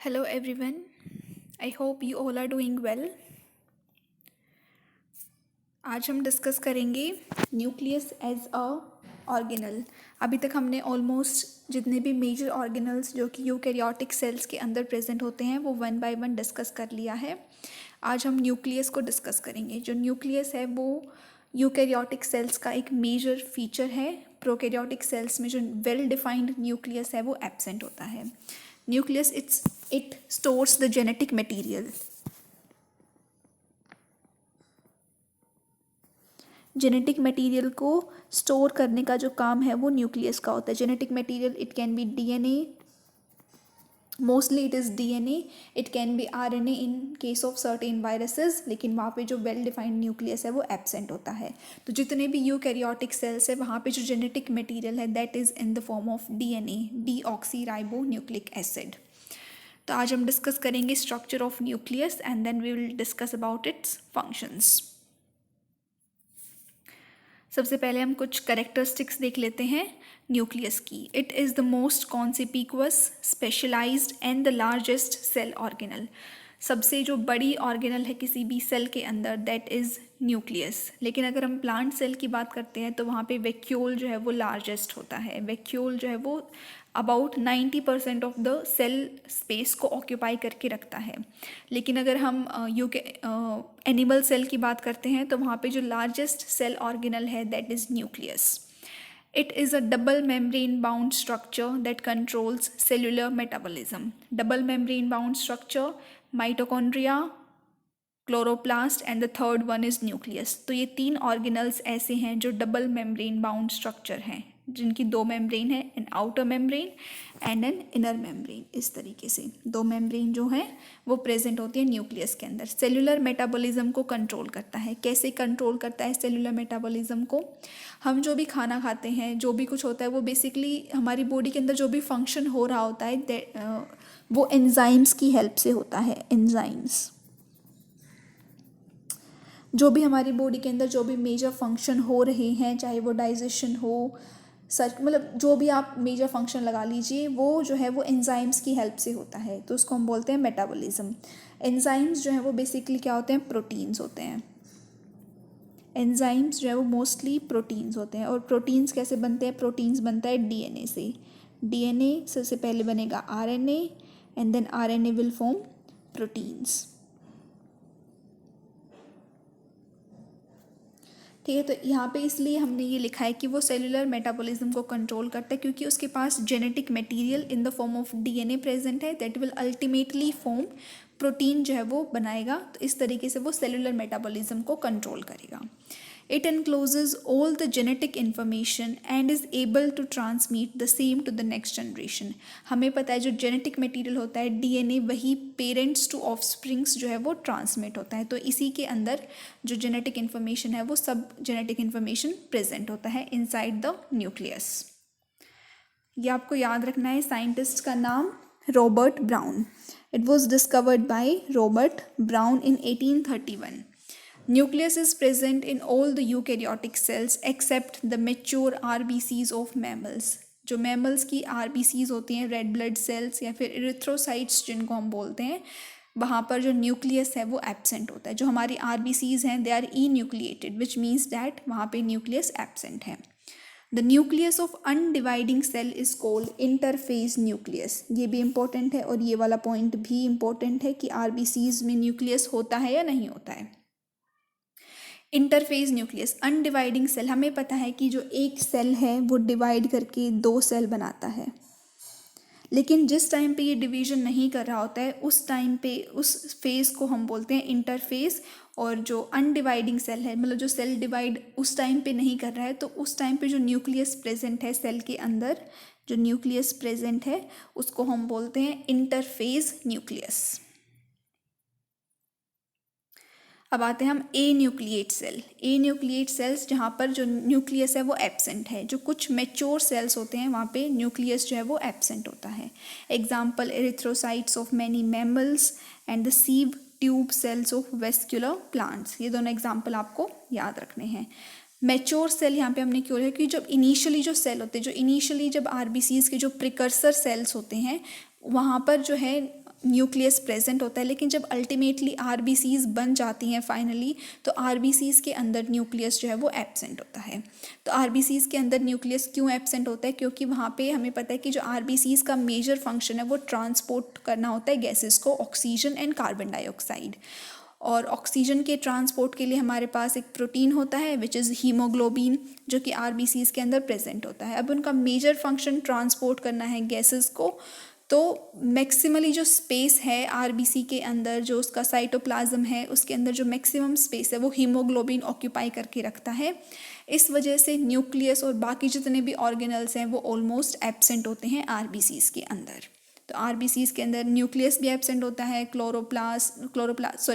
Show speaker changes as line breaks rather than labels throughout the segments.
Hello everyone. I hope you all are doing well. आज हम discuss करेंगे nucleus as a organelle. अभी तक हमने ऑलमोस्ट जितने भी मेजर ऑर्गेनल्स जो कि यूकैरियोटिक सेल्स के अंदर प्रेजेंट होते हैं वो वन बाय वन डिस्कस कर लिया है। आज हम न्यूक्लियस को डिस्कस करेंगे। जो न्यूक्लियस है वो यूकैरियोटिक सेल्स का एक मेजर फीचर है। प्रोकैरियोटिक सेल्स में जो वेल डिफाइंड न्यूक्लियस है वो एब्सेंट होता है। Nucleus it stores the genetic material. Genetic material को स्टोर करने का जो काम है वो न्यूक्लियस का होता है। Genetic material it can be DNA, mostly it is DNA, it can be RNA in case of certain viruses, लेकिन वहाँ पे जो वेल डिफाइंड न्यूक्लियस है वो एब्सेंट होता है। तो जितने भी यूकैरियोटिक सेल्स है वहाँ पे जो जेनेटिक मटेरियल है that is in the form of DNA, deoxy nucleic acid. तो आज हम डिस्कस करेंगे structure of nucleus and then we will discuss about its functions. सबसे पहले हम कुछ कैरेक्टरिस्टिक्स देख लेते हैं न्यूक्लियस की। It is the most conspicuous, specialised and the largest cell organelle. सबसे जो बड़ी ऑर्गेनल है किसी भी सेल के अंदर दैट इज़ न्यूक्लियस। लेकिन अगर हम प्लांट सेल की बात करते हैं तो वहाँ पे वैक्यूल जो है वो लार्जेस्ट होता है। वैक्यूल जो है वो about 90% of the cell space को ऑक्यूपाई करके रखता है। लेकिन अगर हम एनिमल सेल की बात करते हैं तो वहाँ पे जो लार्जेस्ट सेल ऑर्गेनल है that is nucleus. It is a double membrane bound structure that controls cellular metabolism. Double membrane bound structure, mitochondria, chloroplast and the third one is nucleus. तो ये तीन ऑर्गेनल्स ऐसे हैं जो डबल मेम्ब्रेन बाउंड स्ट्रक्चर हैं, जिनकी दो membrane है, an outer membrane and an inner membrane. इस तरीके से दो मेम्ब्रेन जो हैं वो प्रेजेंट होती है न्यूक्लियस के अंदर। सेलुलर मेटाबॉलिज्म को कंट्रोल करता है। कैसे कंट्रोल करता है सेलुलर मेटाबॉलिज्म को? हम जो भी खाना खाते हैं, जो भी कुछ होता है वो बेसिकली हमारी बॉडी के अंदर जो भी फंक्शन हो रहा होता है वो एंजाइम्स की हेल्प से होता है। एंजाइम्स जो भी हमारी बॉडी के अंदर जो भी मेजर फंक्शन हो रहे हैं, चाहे वो डाइजेशन हो, मतलब जो भी आप मेजर फंक्शन लगा लीजिए, वो जो है वो एंजाइम्स की हेल्प से होता है। तो उसको हम बोलते हैं मेटाबॉलिज्म। एंजाइम्स जो है वो बेसिकली क्या होते हैं? प्रोटीन्स होते हैं। एंजाइम्स जो है वो मोस्टली प्रोटीन्स होते हैं। और प्रोटीन्स कैसे बनते हैं? प्रोटीन्स बनता है डीएनए से। डीएनए सबसे पहले बनेगा RNA and then RNA will form proteins. ठीक है, तो यहाँ पे इसलिए हमने ये लिखा है कि वो सेलुलर मेटाबॉलिज्म को कंट्रोल करता है, क्योंकि उसके पास genetic material in the form of DNA present है that will ultimately form protein जो है वो बनाएगा। तो इस तरीके से वो सेलुलर मेटाबॉलिज्म को कंट्रोल करेगा। It encloses all the genetic information and is able to transmit the same to the next generation. हमें पता है जो जेनेटिक मटेरियल होता है डीएनए, वही पेरेंट्स टू ऑफस्प्रिंग्स जो है वो ट्रांसमिट होता है। तो इसी के अंदर जो जेनेटिक इन्फॉर्मेशन है वो सब जेनेटिक इन्फॉर्मेशन प्रेजेंट होता है इनसाइड द न्यूक्लियस। ये आपको याद रखना है। साइंटिस्ट का नाम Robert brown. It was discovered by Robert brown in 1831. Nucleus is present in all the eukaryotic cells except the mature RBCs of mammals. जो mammals की RBCs होती हैं, रेड ब्लड सेल्स या फिर इरिथ्रोसाइट्स जिनको हम बोलते हैं, वहाँ पर जो न्यूक्लियस है वो एब्सेंट होता है। जो हमारी RBCs हैं they are enucleated which means that वहाँ पे न्यूक्लियस एब्सेंट है। The nucleus of undividing cell is called interphase nucleus. ये भी इंपॉर्टेंट है और ये वाला पॉइंट भी इंपॉर्टेंट है कि RBCs में न्यूक्लियस होता है या नहीं होता है। Interphase nucleus, undividing cell. हमें पता है कि जो एक सेल है वो डिवाइड करके दो सेल बनाता है, लेकिन जिस टाइम पे ये डिवीजन नहीं कर रहा होता है उस टाइम पे उस फेज को हम बोलते हैं इंटरफेज। और जो अनडिवाइडिंग सेल है, मतलब जो सेल डिवाइड उस टाइम पे नहीं कर रहा है, तो उस टाइम पे जो न्यूक्लियस प्रेजेंट है सेल के अंदर, जो न्यूक्लियस प्रेजेंट है उसको हम बोलते हैं इंटरफेज न्यूक्लियस। अब आते हैं हम ए न्यूक्लिएट सेल। ए न्यूक्लिएट सेल्स जहाँ पर जो न्यूक्लियस है वो एब्सेंट है। जो कुछ मैच्योर सेल्स होते हैं वहाँ पे न्यूक्लियस जो है वो एब्सेंट होता है। Example erythrocytes of many mammals and the सीव tube cells of vascular plants. ये दोनों एग्जाम्पल आपको याद रखने हैं। मैच्योर सेल यहाँ पे हमने क्यों लिया? कि जब इनिशियली जो सेल होते हैं, जो इनिशियली जब आरबीसीज के जो प्रिकर्सर सेल्स होते हैं वहाँ पर जो है न्यूक्लियस प्रेजेंट होता है, लेकिन जब अल्टीमेटली आरबीसीज बन जाती हैं फाइनली, तो आरबीसीज के अंदर न्यूक्लियस जो है वो एब्सेंट होता है। तो आरबीसीज के अंदर न्यूक्लियस क्यों एब्सेंट होता है? क्योंकि वहाँ पे हमें पता है कि जो आरबीसीज का मेजर फंक्शन है वो ट्रांसपोर्ट करना होता है गैसेस को, ऑक्सीजन एंड कार्बन डाइऑक्साइड। और ऑक्सीजन के ट्रांसपोर्ट के लिए हमारे पास एक प्रोटीन होता है विच इज़ हीमोग्लोबिन, जो कि आरबीसीज के अंदर प्रेजेंट होता है। अब उनका मेजर फंक्शन ट्रांसपोर्ट करना है गैसेस को, तो मैक्सिमली जो स्पेस है आरबीसी के अंदर, जो उसका साइटोप्लाज्म है उसके अंदर जो मैक्सिमम स्पेस है वो हीमोग्लोबिन ऑक्यूपाई करके रखता है। इस वजह से न्यूक्लियस और बाकी जितने भी ऑर्गेनल्स हैं वो ऑलमोस्ट एब्सेंट होते हैं आरबीसीज के अंदर। तो आरबीसीज के अंदर न्यूक्लियस भी एब्सेंट होता है,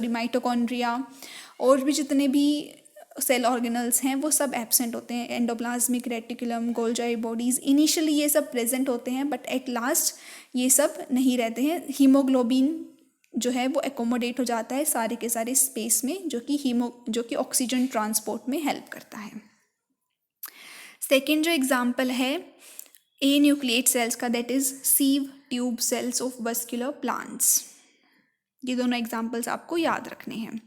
माइटोकॉन्ड्रिया और भी जितने भी सेल ऑर्गेनल्स हैं वो सब एब्सेंट होते हैं। एंडोप्लाज्मिक रेटिकुलम, गोल्जाई बॉडीज़, इनिशियली ये सब प्रेजेंट होते हैं, बट एट लास्ट ये सब नहीं रहते हैं। हीमोग्लोबिन जो है वो एकोमोडेट हो जाता है सारे के सारे स्पेस में, जो कि ऑक्सीजन ट्रांसपोर्ट में हेल्प करता है। सेकेंड जो एग्जाम्पल है ए न्यूक्लिएट सेल्स का, that is सीव tube cells of vascular plants. ये दोनों एग्जाम्पल्स आपको याद रखने हैं।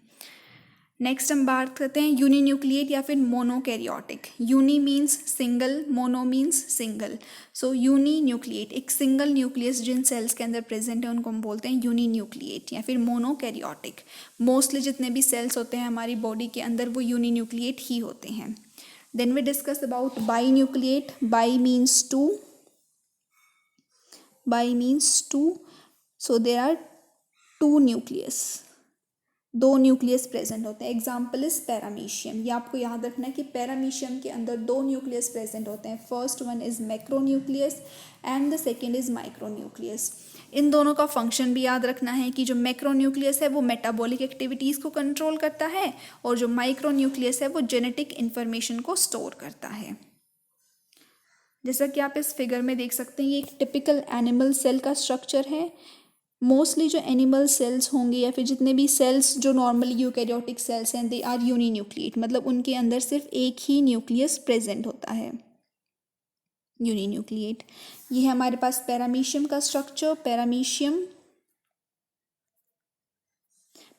नेक्स्ट हम बात करते हैं यूनिन्यूक्लिएट या फिर monokaryotic. Uni means single, mono means single. So uninucleate, एक सिंगल न्यूक्लियस जिन सेल्स के अंदर प्रेजेंट है उनको हम बोलते हैं यूनिन्यूक्लिएट या फिर मोनोकैरियोटिक। मोस्टली जितने भी सेल्स होते हैं हमारी बॉडी के अंदर वो यूनिन्यूक्लिएट ही होते हैं। Then we discuss about binucleate. Bi means two, bi means two, so there are two nucleus, दो न्यूक्लियस प्रेजेंट होते हैं। Example is paramecium. ये आपको याद रखना है कि पैरामीशियम के अंदर दो न्यूक्लियस प्रेजेंट होते हैं। First one is macronucleus and the second is micronucleus. इन दोनों का फंक्शन भी याद रखना है कि जो मैक्रोन्यूक्लियस है वो मेटाबॉलिक एक्टिविटीज़ को कंट्रोल करता है और जो माइक्रोन्यूक्लियस है वो जेनेटिक इंफॉर्मेशन को स्टोर करता है। जैसा कि आप इस फिगर में देख सकते हैं, ये एक टिपिकल एनिमल सेल का स्ट्रक्चर है। मोस्टली जो एनिमल सेल्स होंगे या फिर जितने भी सेल्स जो नॉर्मली यूकैरियोटिक सेल्स हैं, दे आर यूनिन्यूक्लिएट, मतलब उनके अंदर सिर्फ एक ही न्यूक्लियस प्रेजेंट होता है, यूनिन्यूक्लिएट। ये है हमारे पास पैरामीशियम का स्ट्रक्चर।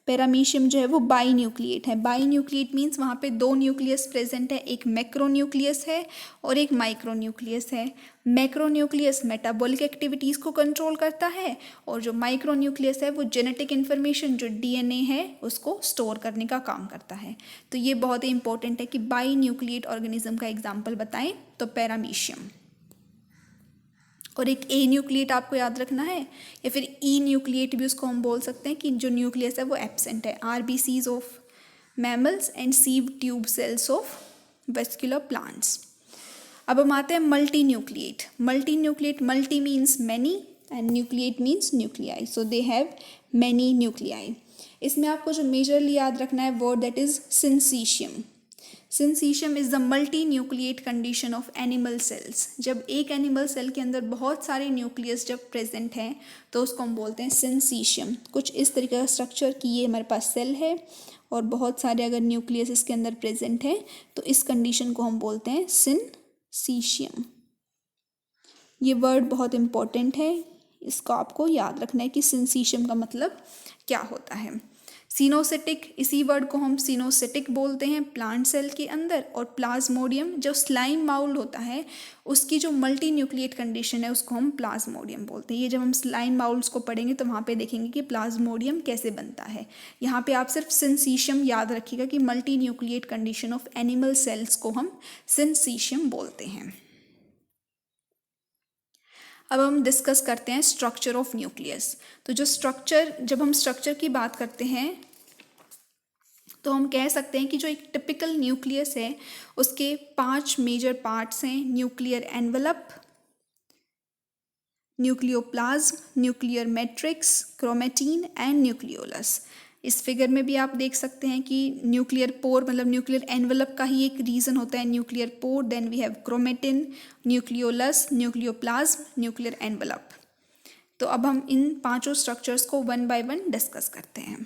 पैरामीशियम जो है वो बाई न्यूक्लिएट है। बाई न्यूक्लिएट मीन्स वहाँ पे दो न्यूक्लियस प्रेजेंट है, एक मैक्रोन्यूक्लियस है और एक माइक्रोन्यूक्लियस है। मैक्रोन्यूक्लियस मेटाबॉलिक एक्टिविटीज़ को कंट्रोल करता है और जो माइक्रोन्यूक्लियस है वो जेनेटिक इन्फॉर्मेशन जो डीएनए है उसको स्टोर करने का काम करता है। तो ये बहुत ही इंपॉर्टेंट है कि बाई न्यूक्लिएट ऑर्गेनिज्म का एग्जाम्पल बताएं तो पैरामीशियम। और एक ए न्यूक्लिएट आपको याद रखना है या फिर ई न्यूक्लिएट भी उसको हम बोल सकते हैं कि जो न्यूक्लियस है वो एब्सेंट है। RBCs of mammals and sieve tube cells of vascular plants. अब हम आते हैं multi nucleate. Multi nucleate, multi means many and nucleate means nuclei, so they have many nuclei. इसमें आपको जो मेजरली याद रखना है word that is syncytium. Syncytium is the multi nucleate condition of animal cells. जब एक एनिमल सेल के अंदर बहुत सारे न्यूक्लियस जब प्रेजेंट हैं तो उसको हम बोलते हैं सिंसीशियम। कुछ इस तरीके का स्ट्रक्चर कि ये हमारे पास सेल है और बहुत सारे अगर न्यूक्लियस इसके अंदर प्रेजेंट है तो इस कंडीशन को हम बोलते हैं सिंसीशियम। ये वर्ड बहुत इंपॉर्टेंट है, इसको आपको याद रखना है कि सिंसीशियम का मतलब क्या होता है। सिनोसिटिक, इसी वर्ड को हम सिनोसिटिक बोलते हैं प्लांट सेल के अंदर। और प्लाज्मोडियम जो स्लाइम माउल्ड होता है उसकी जो मल्टी न्यूक्लिएट कंडीशन है उसको हम प्लाज्मोडियम बोलते हैं। ये जब हम स्लाइम माउल्ड्स को पढ़ेंगे तो वहाँ पे देखेंगे कि प्लाज्मोडियम कैसे बनता है। यहाँ पे आप सिर्फ सिंसीशियम याद रखिएगा कि multi nucleate condition of animal sales को हम सिंसीशियम बोलते हैं। अब हम डिस्कस करते हैं स्ट्रक्चर ऑफ न्यूक्लियस। तो जो स्ट्रक्चर, जब हम स्ट्रक्चर की बात करते हैं तो हम कह सकते हैं कि जो एक टिपिकल न्यूक्लियस है उसके 5 मेजर पार्ट्स हैं। Nuclear envelope, nucleoplasm, nuclear matrix, chromatin and nucleolus. इस फिगर में भी आप देख सकते हैं कि न्यूक्लियर पोर मतलब न्यूक्लियर एनवलप का ही एक रीजन होता है nuclear pore. Then we have chromatin, nucleolus, nucleoplasm, nuclear envelope. तो अब हम इन पांचों स्ट्रक्चर्स को वन बाय वन डिस्कस करते हैं।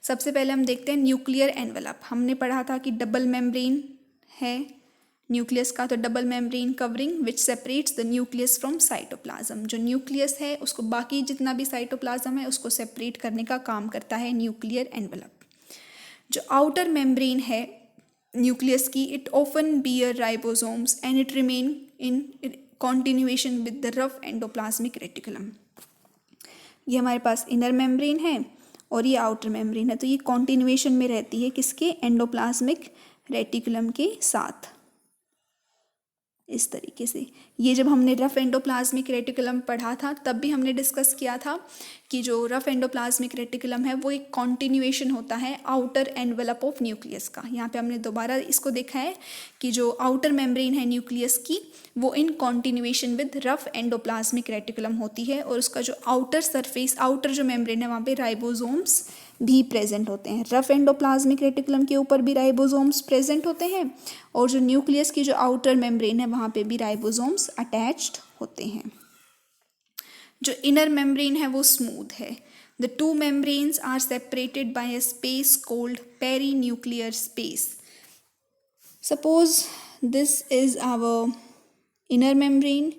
सबसे पहले हम देखते हैं न्यूक्लियर एनवलप। हमने पढ़ा था कि डबल मेम्ब्रेन है न्यूक्लियस का तो double membrane covering which separates the nucleus from cytoplasm. जो न्यूक्लियस है उसको बाकी जितना भी साइटोप्लाज्म है उसको सेपरेट करने का काम करता है न्यूक्लियर एनवलप। जो आउटर मेम्ब्रेन है न्यूक्लियस की, it often bear ribosomes and it remain in continuation with the rough endoplasmic reticulum. ये हमारे पास इनर मेम्ब्रेन है और ये आउटर मेम्ब्रेन है, तो ये कॉन्टिन्यूएशन में रहती है किसके, एंडोप्लाज्मिक रेटिकुलम के साथ। इस तरीके से ये जब हमने रफ एंडोप्लाज्मिक रेटिकुलम पढ़ा था तब भी हमने डिस्कस किया था कि जो रफ एंडोप्लाज्मिक रेटिकुलम है वो एक कॉन्टिन्यूएशन होता है आउटर एनवेलप ऑफ न्यूक्लियस का। यहाँ पे हमने दोबारा इसको देखा है कि जो आउटर मेम्ब्रेन है न्यूक्लियस की वो in continuation with rough endoplasmic reticulum होती है, और उसका जो आउटर सरफेस, आउटर जो मेम्ब्रेन है वहाँ पे राइबोसोम्स भी प्रेजेंट होते हैं। रफ एंडोप्लाज्मिक रेटिकुलम के ऊपर भी राइबोसोम्स प्रेजेंट होते हैं और जो न्यूक्लियस की जो आउटर मेम्ब्रेन है वहाँ पे भी राइबोसोम्स अटैच्ड होते हैं। जो इनर मेम्ब्रेन है वो स्मूथ है। The two membranes are separated by a space called perinuclear space. Suppose this is our inner membrane,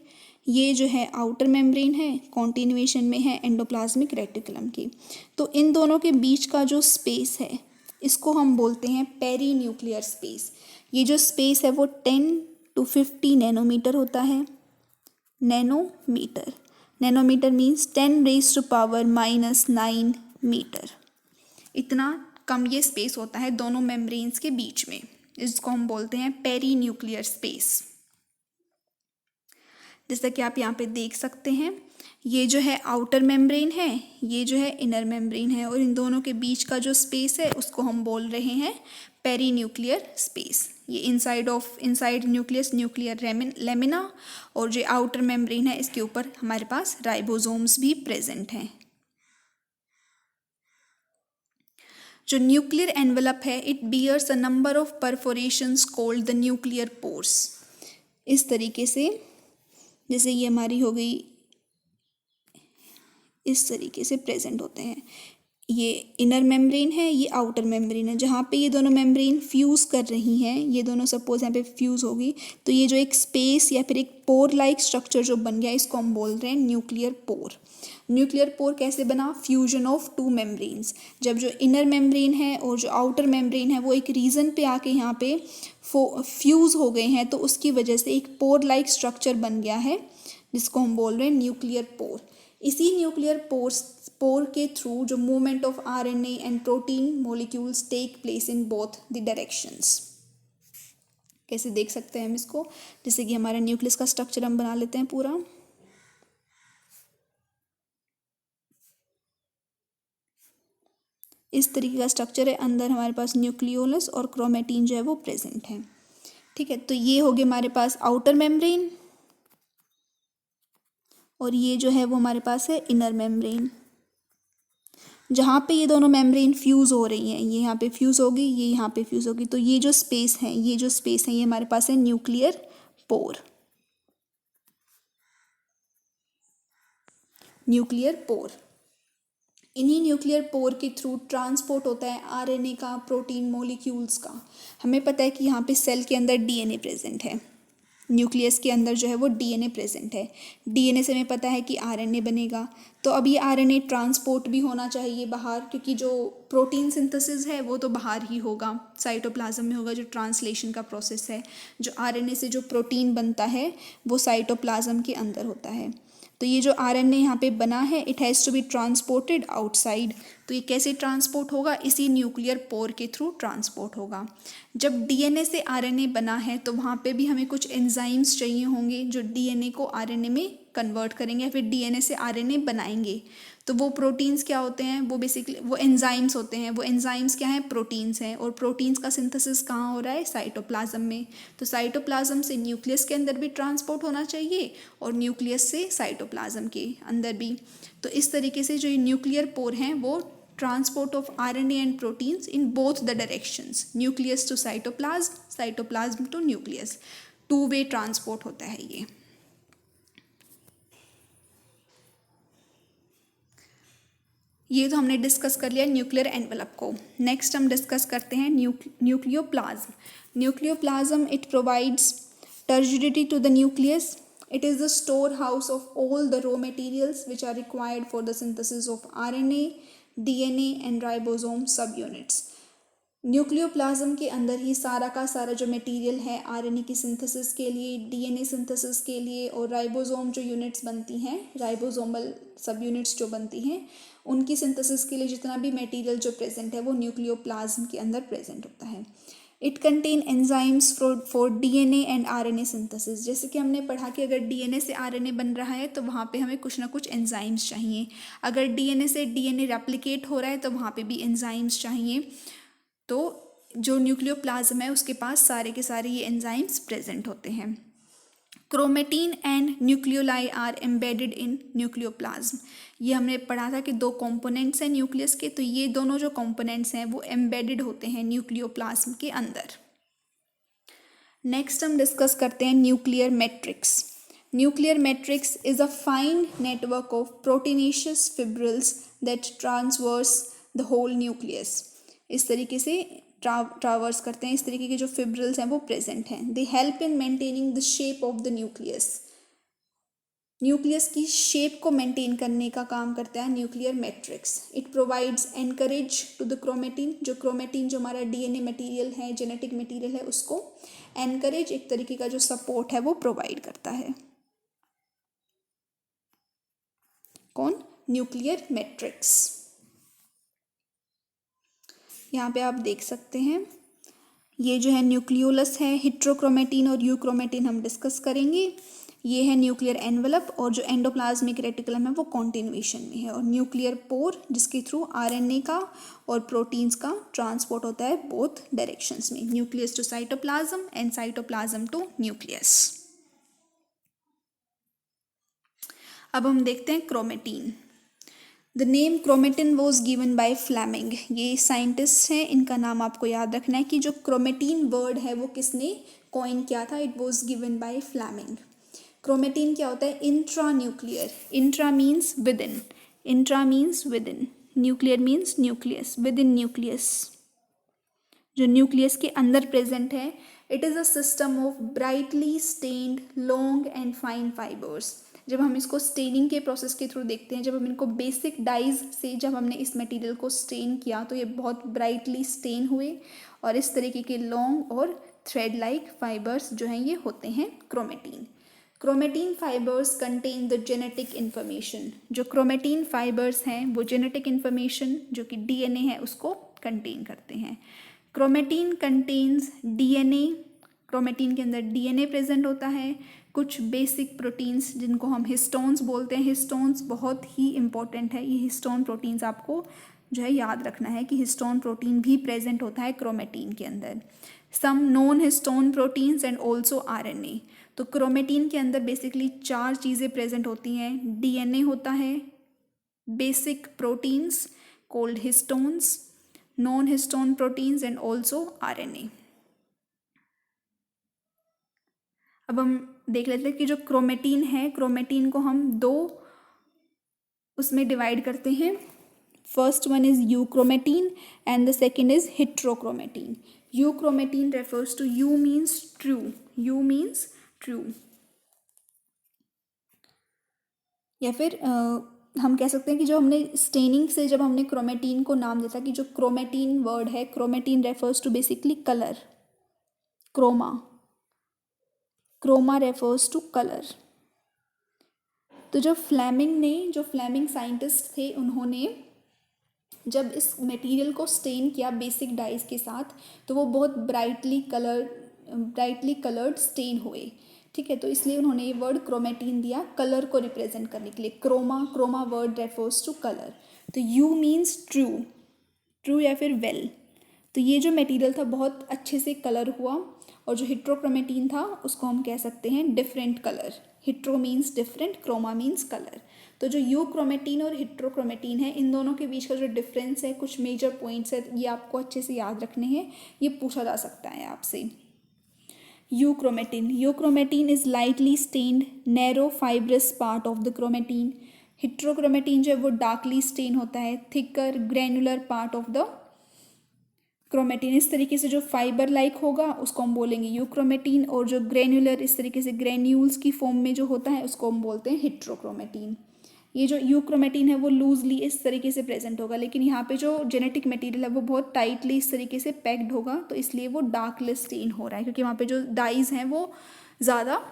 ये जो है आउटर मेम्ब्रेन है, कॉन्टिन्यूएशन में है एंडोप्लाज्मिक रेटिकुलम की। तो इन दोनों के बीच का जो स्पेस है इसको हम बोलते हैं पेरीन्यूक्लियर स्पेस। ये जो स्पेस है वो 10 to 50 नैनोमीटर होता है। Nanometre, nanometre means 10⁻⁻⁹ metre. इतना कम ये स्पेस होता है दोनों मेम्ब्रेन्स के बीच में, इसको हम बोलते हैं पेरीन्यूक्लियर स्पेस। जैसा कि आप यहाँ पे देख सकते हैं, ये जो है आउटर मेम्ब्रेन है, ये जो है इनर मेम्ब्रेन है, और इन दोनों के बीच का जो स्पेस है उसको हम बोल रहे हैं पेरीन्यूक्लियर स्पेस। ये इनसाइड न्यूक्लियस न्यूक्लियर लेमिना, और जो आउटर मेम्ब्रेन है इसके ऊपर हमारे पास राइबोसोम्स भी प्रेजेंट हैं। जो न्यूक्लियर एनवलप है it bears a number of perforations called the nuclear pores. इस तरीके से जैसे ये हमारी हो गई, इस तरीके से प्रेजेंट होते हैं। ये इनर मेम्ब्रेन है, ये आउटर मेम्ब्रेन है। जहाँ पे ये दोनों मेम्ब्रेन फ्यूज़ कर रही हैं, ये दोनों सपोज यहाँ पे फ्यूज़ होगी, तो ये जो एक स्पेस या फिर एक पोर लाइक स्ट्रक्चर जो बन गया इसको हम बोल रहे हैं न्यूक्लियर पोर। न्यूक्लियर पोर कैसे बना, फ्यूजन ऑफ टू मेम्ब्रेन्स। जब जो इनर मेम्ब्रेन है और जो आउटर मेम्ब्रेन है वो एक रीजन पे आके यहाँ पे फ्यूज़ हो गए हैं, तो उसकी वजह से एक पोर लाइक स्ट्रक्चर बन गया है जिसको हम बोल रहे हैं न्यूक्लियर पोर। इसी न्यूक्लियर पोर के थ्रू जो movement of RNA and protein molecules take place in both the directions. कैसे देख सकते हैं हम इसको, जैसे कि हमारे न्यूक्लियस का स्ट्रक्चर हम बना लेते हैं पूरा। इस तरीके का स्ट्रक्चर है, अंदर हमारे पास न्यूक्लियोलस और क्रोमेटिन जो है वो प्रेजेंट है। ठीक है, तो ये हो गया हमारे पास आउटर मेम्ब्रेन, और ये जो है वो हमारे पास है इनर मेम्ब्रेन। जहाँ पे ये दोनों मेम्ब्रेन फ्यूज़ हो रही हैं, ये यहाँ पे फ्यूज़ होगी, ये यहाँ पे फ्यूज़ होगी, तो ये जो स्पेस है ये हमारे पास है न्यूक्लियर पोर। न्यूक्लियर पोर, इन्हीं न्यूक्लियर पोर के थ्रू ट्रांसपोर्ट होता है आरएनए का, प्रोटीन मॉलिक्यूल्स का। हमें पता है कि यहाँ पे सेल के अंदर डीएनए प्रेजेंट है, न्यूक्लियस के अंदर जो है वो डीएनए प्रेजेंट है। डीएनए से हमें पता है कि आरएनए बनेगा, तो अब ये आरएनए ट्रांसपोर्ट भी होना चाहिए बाहर, क्योंकि जो प्रोटीन सिंथेसिस है वो तो बाहर ही होगा, साइटोप्लाज्म में होगा। जो ट्रांसलेशन का प्रोसेस है, जो आरएनए से जो प्रोटीन बनता है वो साइटोप्लाज्म के अंदर होता है। तो ये जो आरएनए यहाँ पे बना है it has to be transported outside. तो ये कैसे ट्रांसपोर्ट होगा, इसी न्यूक्लियर पोर के थ्रू ट्रांसपोर्ट होगा। जब डीएनए से आरएनए बना है तो वहाँ पे भी हमें कुछ एंजाइम्स चाहिए होंगे जो डीएनए को आरएनए में कन्वर्ट करेंगे, फिर डीएनए से आरएनए बनाएंगे। तो वो प्रोटीन्स क्या होते हैं, वो बेसिकली वो एंजाइम्स होते हैं। वो एंजाइम्स क्या हैं, प्रोटीन्स हैं, और प्रोटीन्स का सिंथेसिस कहाँ हो रहा है, साइटोप्लाज्म में। तो साइटोप्लाज्म से न्यूक्लियस के अंदर भी ट्रांसपोर्ट होना चाहिए और न्यूक्लियस से साइटोप्लाज्म के अंदर भी। तो इस तरीके से जो ये न्यूक्लियर पोर हैं वो transport of RNA and proteins in both the directions, nucleus to cytoplasm, cytoplasm to nucleus, 2 way transport होता है ये। ये तो हमने डिस्कस कर लिया न्यूक्लियर एनवेलप को। नेक्स्ट हम डिस्कस करते हैं nucleoplasm. Nucleoplasm it provides turgidity to the nucleus. It is the storehouse of all the raw materials which are required for the synthesis of RNA, DNA and ribosome subunits. Nucleoplasm के अंदर ही सारा का सारा जो material है RNA की synthesis के लिए, डीएनए सिंथेसिस के लिए और राइबोसोम जो यूनिट्स बनती हैं, राइबोसोमल सब यूनिट्स जो बनती हैं, उनकी सिंथेसिस के लिए जितना भी मटेरियल जो प्रेजेंट है वो न्यूक्लियोप्लाज्म के अंदर प्रेजेंट होता है। It contain enzymes for DNA and RNA synthesis. जैसे कि हमने पढ़ा कि अगर डीएनए से आरएनए बन रहा है तो वहाँ पे हमें कुछ ना कुछ एंजाइम्स चाहिए। अगर डीएनए से डीएनए रेप्लिकेट हो रहा है तो वहाँ पे भी एंजाइम्स चाहिए। तो जो न्यूक्लियोप्लाज्म है उसके पास सारे के सारे ये एंजाइम्स प्रेजेंट होते हैं। Chromatin and nucleoli are embedded in nucleoplasm. ये हमने पढ़ा था कि दो कंपोनेंट्स हैं न्यूक्लियस के, तो ये दोनों जो कंपोनेंट्स हैं वो एम्बेडेड होते हैं न्यूक्लियोप्लाज्म के अंदर। नेक्स्ट हम डिस्कस करते हैं nuclear matrix. Nuclear matrix is a fine network of proteinaceous fibrils that transverse the whole nucleus. इस तरीके से ट्रावर्स करते हैं, इस तरीके के जो फिब्रिल्स हैं वो प्रेजेंट हैं। They help in maintaining the shape of the nucleus. Nucleus की शेप को मेंटेन करने का काम करता है nuclear matrix. It provides anchorage to the chromatin. जो क्रोमेटिन जो हमारा डीएनए मटेरियल है, जेनेटिक मटेरियल है, उसको एनकरेज, एक तरीके का जो सपोर्ट है वो प्रोवाइड करता है। कौन? Nuclear matrix. यहाँ पे आप देख सकते हैं ये जो है न्यूक्लियोलस है, हेट्रोक्रोमेटिन और यूक्रोमेटिन हम डिस्कस करेंगे। ये है न्यूक्लियर एनवेलप और जो एंडोप्लाज्मिक रेटिकुलम है वो कॉन्टिन्यूएशन में है, और न्यूक्लियर पोर जिसके थ्रू आरएनए का और प्रोटीन्स का ट्रांसपोर्ट होता है बोथ डायरेक्शंस में, nucleus to cytoplasm and cytoplasm to nucleus. अब हम देखते हैं chromatin. The name chromatin was given by Flemming. ये साइंटिस्ट हैं, इनका नाम आपको याद रखना है कि जो क्रोमेटीन वर्ड है वो किसने कॉइन किया था। It was given by Flemming. Chromatin क्या होता है? Intra nuclear. Intra means within, intra means within, nuclear means nucleus, within nucleus, जो न्यूक्लियस के अंदर प्रेजेंट है। It is a system of brightly stained long and fine fibres. जब हम इसको स्टेनिंग के प्रोसेस के थ्रू देखते हैं, जब हम इनको बेसिक डाइज से जब हमने इस मटेरियल को स्टेन किया तो ये बहुत ब्राइटली स्टेन हुए, और इस तरीके के लॉन्ग और थ्रेड लाइक फाइबर्स जो हैं ये होते हैं chromatin. Chromatin fibres contain the genetic information. जो क्रोमेटीन फाइबर्स हैं वो जेनेटिक इन्फॉर्मेशन जो कि डीएनए है उसको कंटेन करते हैं। Chromatin contains DNA. क्रोमेटीन के अंदर डीएनए प्रेजेंट होता है, कुछ बेसिक प्रोटीन्स जिनको हम हिस्टोन्स बोलते हैं। हिस्टोन्स बहुत ही इंपॉर्टेंट है, ये हिस्टोन प्रोटीन्स आपको जो है याद रखना है कि हिस्टोन प्रोटीन भी प्रेजेंट होता है क्रोमेटीन के अंदर। Some non histone proteins and also RNA. तो क्रोमेटीन के अंदर बेसिकली 4 चीज़ें प्रेजेंट होती हैं। डीएनए होता है, basic proteins called histones, non histone proteins and also RNA. अब हम देख लेते हैं कि जो क्रोमेटीन है, क्रोमेटीन को हम 2 उसमें डिवाइड करते हैं। First one is euchromatin and the second is heterochromatin. Euchromatin refers to, eu means true, eu means true, या फिर हम कह सकते हैं कि जो हमने स्टेनिंग से जब हमने क्रोमेटीन को नाम दिया था कि जो क्रोमेटीन वर्ड है, chromatin refers to basically colour, chroma, chroma refers to colour. तो जो फ्लेमिंग साइंटिस्ट थे, उन्होंने जब इस मटेरियल को स्टेन किया बेसिक डाइज के साथ तो वो बहुत ब्राइटली कलर्ड स्टेन हुए। ठीक है, तो इसलिए उन्होंने ये वर्ड क्रोमेटीन दिया कलर को रिप्रेजेंट करने के लिए। Chroma word refers to colour. तो यू मीन्स ट्रू, ट्रू या फिर वेल। तो ये जो मटेरियल था बहुत अच्छे से कलर हुआ, और जो हेट्रोक्रोमेटीन था उसको हम कह सकते हैं different colour. Hetero means different, chroma means colour. तो जो यूक्रोमेटीन और हेट्रोक्रोमेटीन है, इन दोनों के बीच का जो डिफरेंस है, कुछ मेजर पॉइंट्स है, ये आपको अच्छे से याद रखने हैं, ये पूछा जा सकता है आपसे। Euchromatin is lightly stained narrow fibrous part of the chromatin. Heterochromatin जो है वो डार्कली स्टेन होता है, thicker granular part of the chromatin. इस तरीके से जो फाइबर लाइक होगा उसको हम बोलेंगे यूक्रोमेटिन, और जो ग्रैनुलर इस तरीके से ग्रैन्यूल्स की फॉर्म में जो होता है उसको हम बोलते हैं हेट्रोक्रोमेटिन। ये जो यूक्रोमेटिन है वो लूजली इस तरीके से प्रेजेंट होगा, लेकिन यहाँ पे जो जेनेटिक मटेरियल है वो बहुत टाइटली इस तरीके से पैक्ड होगा, तो इसलिए वो डार्कली स्टेन हो रहा है, क्योंकि वहाँ पे जो डाइज हैं वो ज़्यादा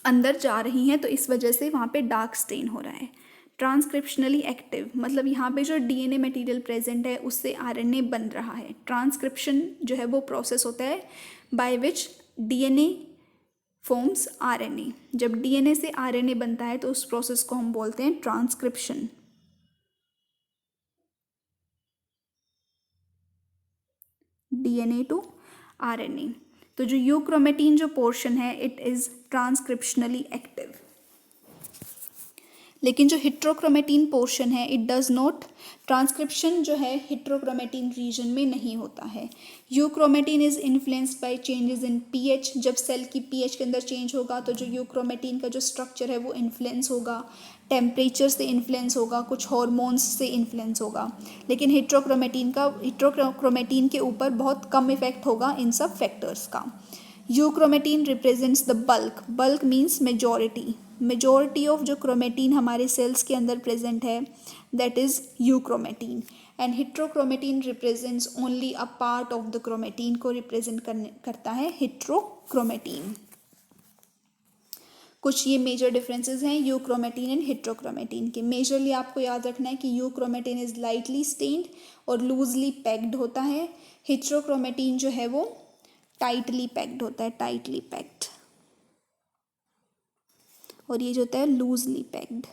अंदर जा रही हैं, तो इस वजह से वहाँ पे डार्क स्टेन हो रहा है। ट्रांसक्रिप्शनली एक्टिव मतलब यहाँ पे जो डीएनए मटेरियल प्रेजेंट है उससे आरएनए बन रहा है। ट्रांसक्रिप्शन जो है वो प्रोसेस होता है by which DNA forms RNA. जब डीएनए से आरएनए बनता है तो उस प्रोसेस को हम बोलते हैं ट्रांसक्रिप्शन। DNA to RNA. तो जो यूक्रोमेटिन जो पोर्शन है इट इज ट्रांसक्रिप्शनली एक्टिव, लेकिन जो हेट्रोक्रोमेटिन पोर्शन है इट डज नॉट, ट्रांसक्रिप्शन जो है हेट्रोक्रोमेटिन रीजन में नहीं होता है। Euchromatin is influenced by changes in pH. जब सेल की पीएच के अंदर चेंज होगा तो जो यूक्रोमेटिन का जो स्ट्रक्चर है वो इन्फ्लुएंस होगा, टेम्परेचर से इन्फ्लुएंस होगा, कुछ हॉर्मोन्स से इन्फ्लुएंस होगा, लेकिन हेट्रोक्रोमेटिन के ऊपर बहुत कम इफेक्ट होगा इन सब फैक्टर्स का। Euchromatin represents the bulk, bulk means majority, majority of जो क्रोमेटिन हमारे सेल्स के अंदर प्रेजेंट है that is euchromatin, and heterochromatin represents only a part of the chromatin को रिप्रेजेंट करता है हेट्रोक्रोमेटिन। कुछ ये मेजर डिफरेंसेस हैं यूक्रोमेटिन एंड हेट्रोक्रोमेटिन के। मेजरली आपको याद रखना है कि यूक्रोमेटिन इज लाइटली स्टेन्ड और लूजली पैक्ड होता है, हेट्रोक्रोमेटिन जो है वो टाइटली पैक्ड होता है, टाइटली पैक्ड, और ये जो होता है लूजली पैक्ड।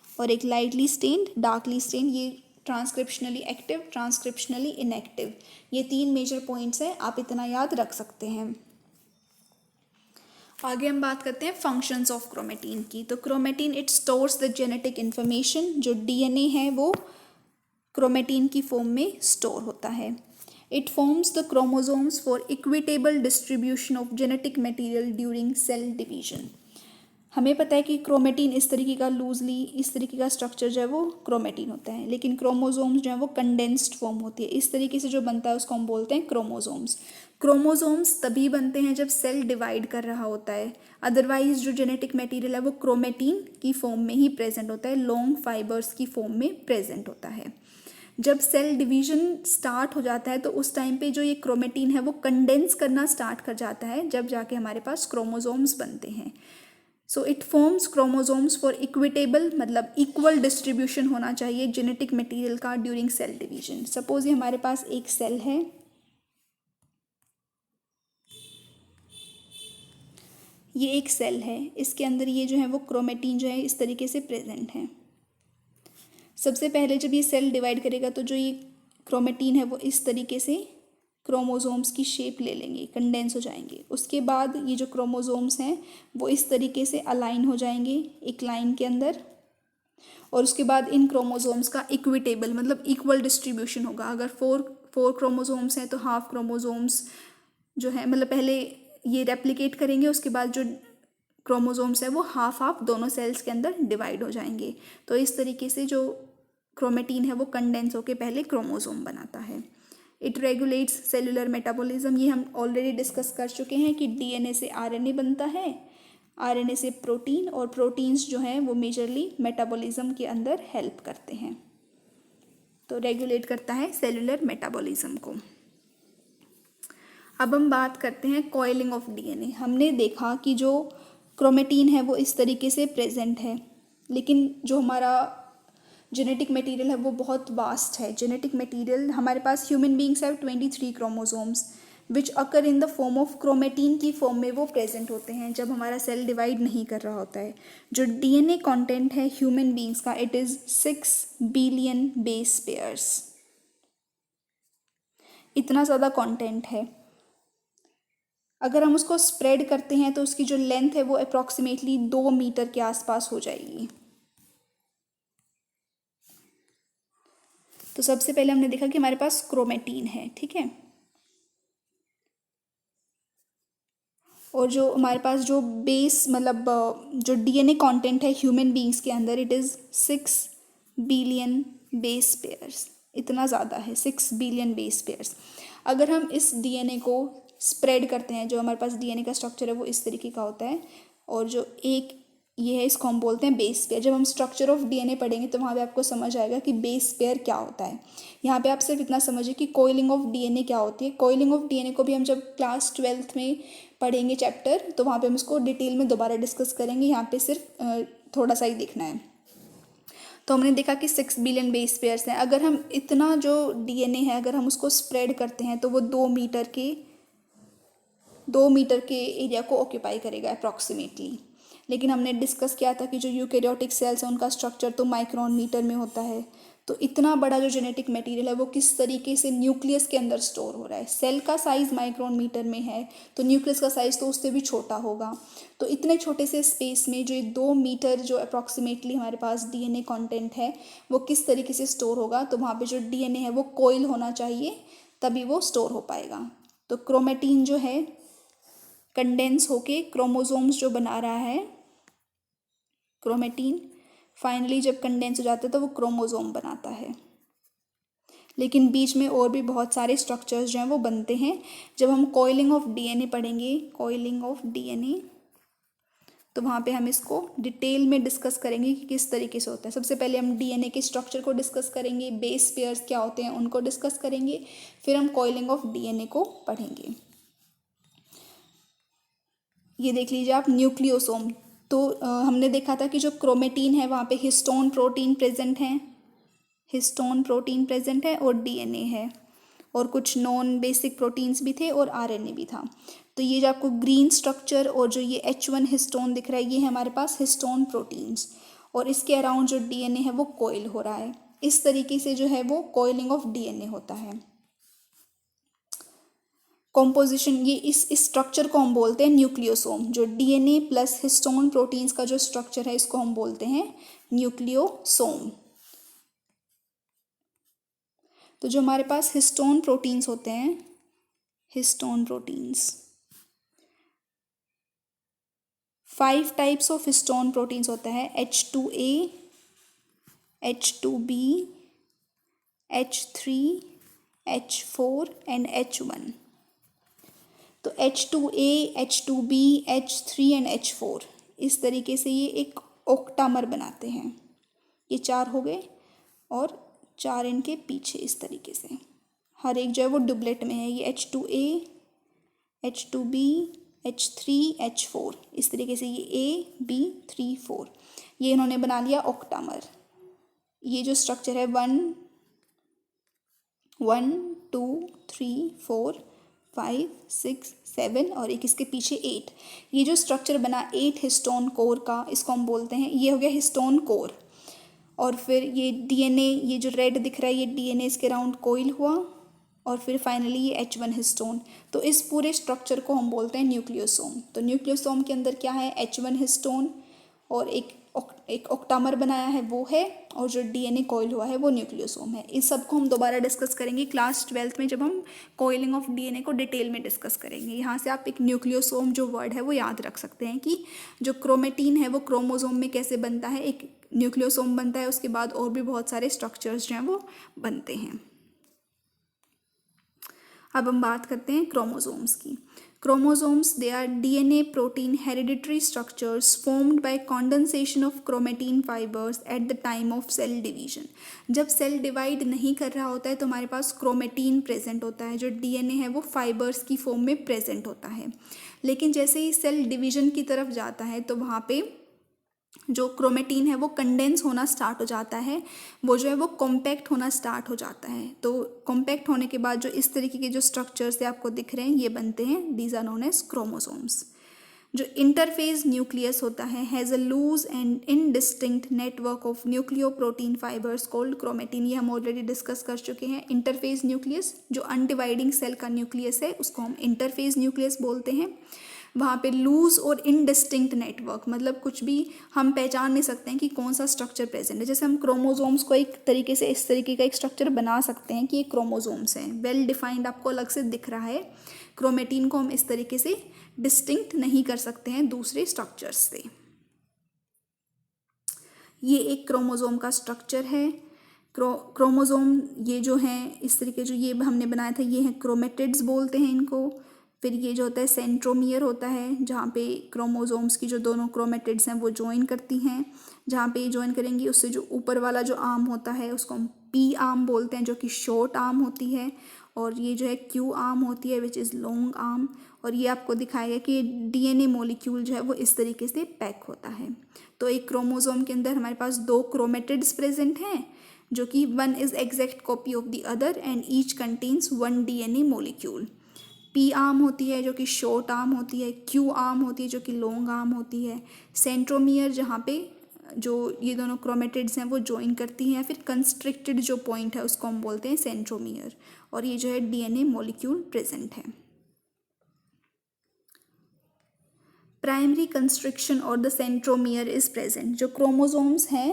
और एक लाइटली स्टेन्ड, डार्कली स्टेन्ड, ये ट्रांसक्रिप्शनली एक्टिव, ट्रांसक्रिप्शनली इनएक्टिव। ये तीन मेजर पॉइंट्स हैं, आप इतना याद रख सकते हैं। आगे हम बात करते हैं फंक्शंस ऑफ क्रोमेटिन की। तो chromatin it stores the genetic information, जो डीएनए है वो क्रोमेटिन की फॉर्म में स्टोर होता है। It forms the chromosomes for equitable distribution of genetic material during cell division. हमें पता है कि क्रोमेटिन इस तरीके का लूजली इस तरीके का स्ट्रक्चर जो है वो क्रोमेटिन होता है, लेकिन क्रोमोसोम्स जो है वो कंडेंस्ड फॉर्म होती है, इस तरीके से जो बनता है उसको हम बोलते हैं क्रोमोसोम्स। क्रोमोसोम्स तभी बनते हैं जब सेल डिवाइड कर रहा होता है, अदरवाइज जो जेनेटिक मटेरियल है वो क्रोमेटिन की फॉर्म में ही प्रेजेंट होता है, लॉन्ग फाइबर्स की फॉर्म में प्रेजेंट होता है। जब सेल डिवीजन स्टार्ट हो जाता है तो उस टाइम पे जो ये क्रोमेटिन है वो कंडेंस करना स्टार्ट कर जाता है, जब जाके हमारे पास क्रोमोसोम्स बनते हैं। So it forms chromosomes for equitable मतलब इक्वल डिस्ट्रीब्यूशन होना चाहिए जेनेटिक मटेरियल का ड्यूरिंग सेल डिवीजन। सपोज ये हमारे पास एक सेल है, ये एक सेल है, इसके अंदर ये जो है वो क्रोमेटिन जो है इस तरीके से प्रेजेंट है। सबसे पहले जब ये सेल डिवाइड करेगा तो जो ये क्रोमेटिन है वो इस तरीके से क्रोमोसोम्स की शेप ले लेंगे, कंडेंस हो जाएंगे। उसके बाद ये जो क्रोमोसोम्स हैं वो इस तरीके से अलाइन हो जाएंगे एक लाइन के अंदर, और उसके बाद इन क्रोमोसोम्स का इक्विटेबल मतलब इक्वल डिस्ट्रीब्यूशन होगा। अगर फोर क्रोमोसोम्स हैं तो हाफ क्रोमोसोम्स जो है मतलब पहले ये रेप्लिकेट करेंगे, उसके बाद जो क्रोमोसोम्स है वो हाफ हाफ दोनों सेल्स के अंदर डिवाइड हो जाएंगे। तो इस तरीके से जो क्रोमेटिन है वो कंडेंस होकर पहले क्रोमोसोम बनाता है। इट रेगुलेट्स सेलुलर मेटाबॉलिज्म, ये हम ऑलरेडी डिस्कस कर चुके हैं कि डीएनए से आरएनए बनता है, आरएनए से प्रोटीन, और प्रोटीन्स जो हैं वो मेजरली मेटाबॉलिज्म के अंदर हेल्प करते हैं, तो रेगुलेट करता है सेलुलर मेटाबॉलिज्म को। अब हम बात करते हैं कॉइलिंग ऑफ डीएनए। हमने देखा कि जो क्रोमेटिन है वो इस तरीके से प्रेजेंट है, लेकिन जो हमारा जेनेटिक मटेरियल है वो बहुत वास्ट है। जेनेटिक मटेरियल हमारे पास human beings have 23 chromosomes which occur in the form of chromatin की फॉर्म में वो प्रेजेंट होते हैं जब हमारा सेल डिवाइड नहीं कर रहा होता है। जो डीएनए कंटेंट है ह्यूमन बींग्स का it is 6 billion base pairs, इतना ज़्यादा कंटेंट है। अगर हम उसको स्प्रेड करते हैं तो उसकी जो लेंथ है वो अप्रॉक्सीमेटली 2 मीटर के आसपास हो जाएगी। तो सबसे पहले हमने देखा कि हमारे पास क्रोमेटिन है, ठीक है। और जो हमारे पास जो बेस मतलब जो डीएनए कंटेंट है ह्यूमन बीइंग्स के अंदर, it is 6 billion base pairs. इतना ज़्यादा है, 6 बिलियन बेस पेयर्स। अगर हम इस डीएनए को स्प्रेड करते हैं, जो हमारे पास डीएनए का स्ट्रक्चर है वो इस तरीके का होता है, और जो एक ये है इसको हम बोलते हैं बेस पेयर। जब हम स्ट्रक्चर ऑफ डीएनए पढ़ेंगे तो वहाँ पे आपको समझ आएगा कि बेस पेयर क्या होता है। यहाँ पे आप सिर्फ इतना समझिए कि कॉइलिंग ऑफ डीएनए क्या होती है। कॉइलिंग ऑफ डीएनए को भी हम जब क्लास 12th में पढ़ेंगे चैप्टर, तो वहाँ पे हम इसको डिटेल में दोबारा डिस्कस करेंगे। यहाँ पे सिर्फ थोड़ा सा ही देखना है। तो हमने देखा कि 6 बिलियन बेस पेयर्स हैं। अगर हम इतना जो डीएनए है अगर हम उसको स्प्रेड करते हैं तो वो 2 मीटर के एरिया को ऑक्यूपाई करेगा अप्रॉक्सीमेटली। लेकिन हमने डिस्कस किया था कि जो यूकेरियोटिक सेल्स हैं उनका स्ट्रक्चर तो माइक्रोन मीटर में होता है। तो इतना बड़ा जो जेनेटिक मटेरियल है वो किस तरीके से न्यूक्लियस के अंदर स्टोर हो रहा है। सेल का साइज़ माइक्रोन मीटर में है तो न्यूक्लियस का साइज़ तो उससे भी छोटा होगा। तो इतने छोटे से स्पेस में जो 2 मीटर जो अप्रॉक्सीमेटली हमारे पास डीएनए कंटेंट है वो किस तरीके से स्टोर होगा। तो वहाँ पे जो डीएनए है वो कोइल होना चाहिए, तभी वो स्टोर हो पाएगा। तो क्रोमेटिन जो है कंडेंस होके क्रोमोसोम्स जो बना रहा है, क्रोमेटिन फाइनली जब कंडेंस हो जाता है तो वो क्रोमोसोम बनाता है। लेकिन बीच में और भी बहुत सारे स्ट्रक्चर्स जो हैं वो बनते हैं। जब हम कॉइलिंग ऑफ डीएनए पढ़ेंगे, कॉइलिंग ऑफ डीएनए, तो वहाँ पे हम इसको डिटेल में डिस्कस करेंगे कि किस तरीके से होता है। सबसे पहले हम डीएनए के स्ट्रक्चर को डिस्कस करेंगे, बेस पेयर्स क्या होते हैं उनको डिस्कस करेंगे, फिर हम कॉइलिंग ऑफ डीएनए को पढ़ेंगे। ये देख लीजिए आप, न्यूक्लियोसोम। तो हमने देखा था कि जो क्रोमेटिन है वहाँ पे हिस्टोन प्रोटीन प्रेजेंट है, हिस्टोन प्रोटीन प्रेजेंट है और डीएनए है, और कुछ नॉन बेसिक प्रोटीन्स भी थे और आरएनए भी था। तो ये जो आपको ग्रीन स्ट्रक्चर और जो ये H1 हिस्टोन दिख रहा है ये है हमारे पास हिस्टोन प्रोटीन्स, और इसके अराउंड जो डीएनए है वो कोइल हो रहा है। इस तरीके से जो है वो कोइलिंग ऑफ डीएनए होता है। कॉम्पोजिशन, ये इस स्ट्रक्चर को हम बोलते हैं न्यूक्लियोसोम। जो डीएनए प्लस हिस्टोन प्रोटीन्स का जो स्ट्रक्चर है इसको हम बोलते हैं न्यूक्लियोसोम। तो जो हमारे पास हिस्टोन प्रोटीन्स होते हैं, histone proteins, 5 types of histone proteins होता है, H2A, H2B, H3, H4 and H1। तो H2A, H2B, H3 and H4 इस तरीके से ये एक ऑक्टामर बनाते हैं। ये 4 हो गए और 4 इनके पीछे इस तरीके से, हर एक जो है वो डुप्लेट में है। ये H2A, H2B, H3, H4 इस तरीके से, ये A, B, 3, 4 ये इन्होंने बना लिया ऑक्टामर। ये जो स्ट्रक्चर है 1, 2, 3, 4, 5, 6, 7 और एक इसके पीछे 8। ये जो स्ट्रक्चर बना 8 हिस्टोन कोर का, इसको हम बोलते हैं, ये हो गया हिस्टोन कोर। और फिर ये डीएनए, ये जो रेड दिख रहा है ये डीएनए इसके राउंड कोइल हुआ, और फिर फाइनली ये H1 हिस्टोन। तो इस पूरे स्ट्रक्चर को हम बोलते हैं न्यूक्लियोसोम। तो न्यूक्लियोसोम के अंदर क्या है, H1 हिस्टोन और एक ऑक्टामर बनाया है वो है, और जो डीएनए कोइल हुआ है वो न्यूक्लियोसोम है। इस सब को हम दोबारा डिस्कस करेंगे क्लास 12th में जब हम कोइलिंग ऑफ डीएनए को डिटेल में डिस्कस करेंगे। यहाँ से आप एक न्यूक्लियोसोम जो वर्ड है वो याद रख सकते हैं कि जो क्रोमेटिन है वो क्रोमोसोम में कैसे बनता है, एक न्यूक्लियोसोम बनता है, उसके बाद और भी बहुत सारे स्ट्रक्चर्स जो हैं वो बनते हैं। अब हम बात करते हैं क्रोमोसोम्स की। Chromosomes, they are DNA protein hereditary structures formed by condensation of chromatin fibres at the time of cell division. जब सेल डिवाइड नहीं कर रहा होता है तो हमारे पास क्रोमेटिन प्रेजेंट होता है, जो डीएनए है वो फाइबर्स की फॉर्म में प्रेजेंट होता है। लेकिन जैसे ही सेल डिवीजन की तरफ जाता है तो वहाँ पे जो क्रोमेटिन है वो कंडेंस होना स्टार्ट हो जाता है, वो जो है वो कॉम्पैक्ट होना स्टार्ट हो जाता है। तो कॉम्पैक्ट होने के बाद जो इस तरीके के जो स्ट्रक्चर्स है आपको दिख रहे हैं ये बनते हैं, these are known as chromosomes. जो इंटरफेज न्यूक्लियस होता है has a loose and indistinct network of nucleoprotein fibres called chromatin. ये हम ऑलरेडी डिस्कस कर चुके हैं। इंटरफेज न्यूक्लियस, जो अनडिवाइडिंग सेल का न्यूक्लियस है उसको हम इंटरफेज न्यूक्लियस बोलते हैं। वहाँ पे लूज और इनडिस्टिंक्ट नेटवर्क, मतलब कुछ भी हम पहचान नहीं सकते हैं कि कौन सा स्ट्रक्चर प्रेजेंट है। जैसे हम क्रोमोसोम्स को एक तरीके से इस तरीके का एक स्ट्रक्चर बना सकते हैं कि ये क्रोमोसोम्स हैं, वेल डिफाइंड आपको अलग से दिख रहा है। क्रोमेटिन को हम इस तरीके से डिस्टिंक्ट नहीं कर सकते हैं दूसरे स्ट्रक्चर्स से। ये एक क्रोमोसोम का स्ट्रक्चर है। क्रोमोसोम ये जो हैं इस तरीके जो ये हमने बनाया था ये हैं क्रोमेटिड्स बोलते हैं इनको। फिर ये जो होता है सेंट्रोमियर होता है जहाँ पे क्रोमोसोम्स की जो दोनों क्रोमेटिड्स हैं वो ज्वाइन करती हैं। जहाँ पे ये ज्वाइन करेंगी उससे जो ऊपर वाला जो आर्म होता है उसको हम पी आर्म बोलते हैं जो कि शॉर्ट आर्म होती है। और ये जो है क्यू आर्म होती है विच इज़ लॉन्ग आर्म। और ये आपको दिखाएगा कि डीएनए मॉलिक्यूल जो है वो इस तरीके से पैक होता है। तो एक क्रोमोसोम के अंदर हमारे पास 2 क्रोमेटिड्स प्रेजेंट हैं जो कि one is exact copy of the other and each contains 1 DNA molecule. P arm होती है जो कि शॉर्ट आर्म होती है, क्यू आर्म होती है जो कि लॉन्ग आर्म होती है, सेंट्रोमियर जहाँ पे जो ये दोनों क्रोमेटिड्स हैं वो ज्वाइन करती हैं, फिर कंस्ट्रिक्टेड जो पॉइंट है उसको हम बोलते हैं सेंट्रोमियर। और ये जो है डीएनए मॉलिक्यूल प्रेजेंट है। प्राइमरी कंस्ट्रिक्शन और द सेंट्रोमियर इज प्रेजेंट। जो क्रोमोसोम्स हैं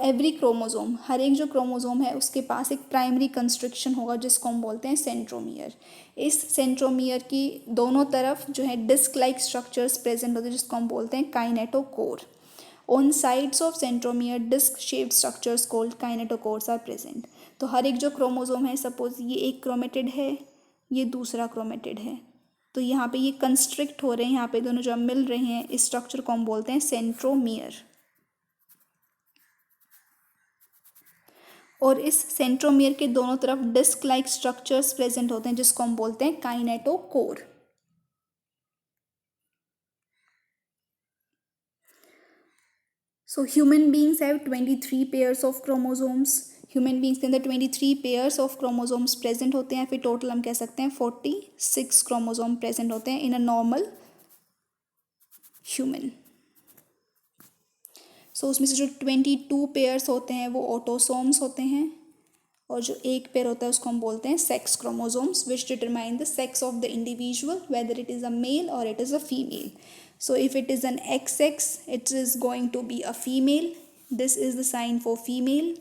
एवरी क्रोमोसोम हर एक जो क्रोमोसोम है उसके पास एक प्राइमरी कंस्ट्रिक्शन होगा जिसको हम बोलते हैं सेंट्रोमियर। इस सेंट्रोमियर की दोनों तरफ जो है डिस्क लाइक स्ट्रक्चर्स प्रेजेंट होते हैं जिसको हम बोलते हैं kinetochore. On sides of centromere disc shaped structures called kinetochores are present. तो हर एक जो क्रोमोसोम है सपोज ये एक क्रोमेटिड है ये दूसरा क्रोमेटिड है तो यहाँ पे ये कंस्ट्रिक्ट हो रहे हैं, यहाँ पे दोनों जो मिल रहे हैं इस स्ट्रक्चर को हम बोलते हैं सेंट्रोमियर। और इस सेंट्रोमियर के दोनों तरफ डिस्क लाइक स्ट्रक्चर्स प्रेजेंट होते हैं जिसको हम बोलते हैं kinetochore. So human beings have 23 pairs of chromosomes. Human beings के अंदर 23 पेयर्स ऑफ क्रोमोसोम्स प्रेजेंट होते हैं। फिर टोटल हम कह सकते हैं 46 क्रोमोसोम प्रेजेंट होते हैं इन अ नॉर्मल ह्यूमन। सो उसमें से जो 22 पेयर्स होते हैं वो ऑटोसोम्स होते हैं और जो एक पेयर होता है उसको हम बोलते हैं sex chromosomes which determine the sex of the individual whether it is a male और it is a female. So if it is an XX it is going to be a female. This is the sign for female.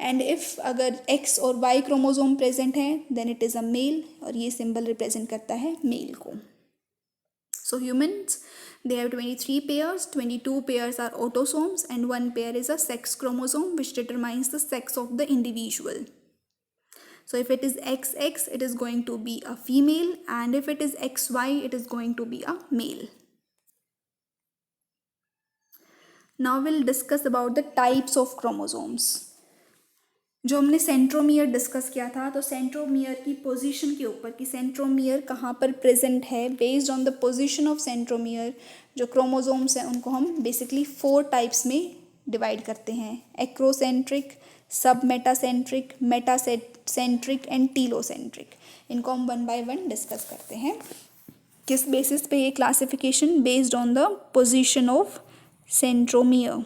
And if अगर X और Y chromosome present है then it is a male और ये symbol represent करता है male को। So humans they have 23 pairs, 22 pairs are autosomes and 1 pair is a sex chromosome which determines the sex of the individual. So if it is XX it is going to be a female and if it is XY it is going to be a male. Now we'll discuss about the types of chromosomes. जो हमने centromere discuss किया था तो centromere की position के ऊपर कि centromere कहाँ पर प्रेजेंट है based on the position of centromere जो क्रोमोसोम्स हैं उनको हम बेसिकली 4 टाइप्स में डिवाइड करते हैं। एक्रोसेंट्रिक, सब मेटासेंट्रिक, मेटासेंट्रिक एंड टीलोसेंट्रिक। इनको हम 1 by 1 डिस्कस करते हैं। किस बेसिस पे ये classification? Based on the position of centromere.